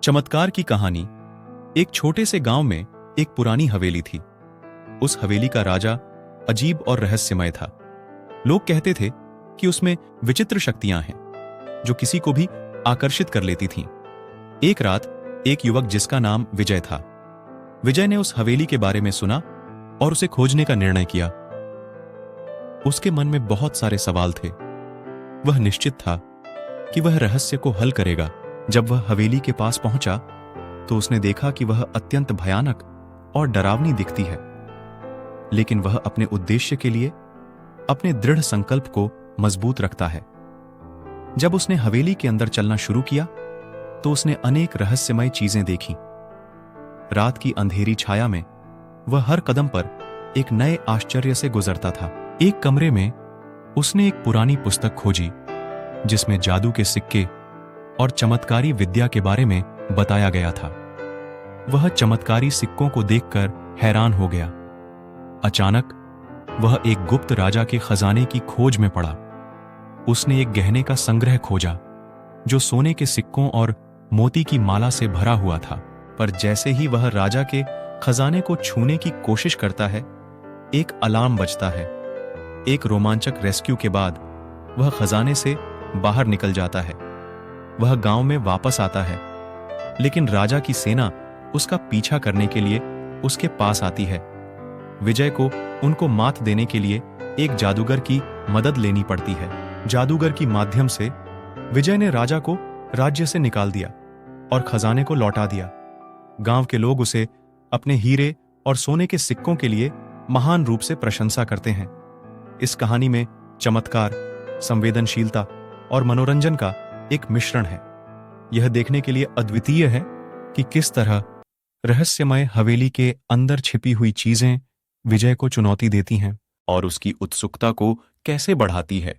चमत्कार की कहानी। एक छोटे से गांव में एक पुरानी हवेली थी। उस हवेली का राजा अजीब और रहस्यमय था। लोग कहते थे कि उसमें विचित्र शक्तियां हैं जो किसी को भी आकर्षित कर लेती थीं। एक रात एक युवक जिसका नाम विजय था, विजय ने उस हवेली के बारे में सुना और उसे खोजने का निर्णय किया। उसके मन में बहुत सारे सवाल थे। वह निश्चित था कि वह रहस्य को हल करेगा। जब वह हवेली के पास पहुंचा तो उसने देखा कि वह अत्यंत भयानक और डरावनी दिखती है, लेकिन वह अपने उद्देश्य के लिए अपने दृढ़ संकल्प को मजबूत रखता है। जब उसने हवेली के अंदर चलना शुरू किया तो उसने अनेक रहस्यमय चीजें देखीं। रात की अंधेरी छाया में वह हर कदम पर एक नए आश्चर्य से गुजरता था। एक कमरे में उसने एक पुरानी पुस्तक खोजी जिसमें जादू के सिक्के और चमत्कारी विद्या के बारे में बताया गया था। वह चमत्कारी सिक्कों को देखकर हैरान हो गया। अचानक वह एक गुप्त राजा के खजाने की खोज में पड़ा। उसने एक गहने का संग्रह खोजा जो सोने के सिक्कों और मोती की माला से भरा हुआ था। पर जैसे ही वह राजा के खजाने को छूने की कोशिश करता है, एक अलार्म बजता है। एक रोमांचक रेस्क्यू के बाद वह खजाने से बाहर निकल जाता है। वह गांव में वापस आता है, लेकिन राजा की सेना उसका पीछा करने के लिए उसके पास आती है। विजय को उनको मात देने के लिए एक जादूगर की मदद लेनी पड़ती है। जादूगर की माध्यम से विजय ने राजा को राज्य से निकाल दिया और खजाने को लौटा दिया। गांव के लोग उसे अपने हीरे और सोने के सिक्कों के लिए महान रूप से प्रशंसा करते हैं। इस कहानी में चमत्कार, संवेदनशीलता और मनोरंजन का एक मिश्रण है। यह देखने के लिए अद्वितीय है कि किस तरह रहस्यमय हवेली के अंदर छिपी हुई चीजें विजय को चुनौती देती हैं और उसकी उत्सुकता को कैसे बढ़ाती है।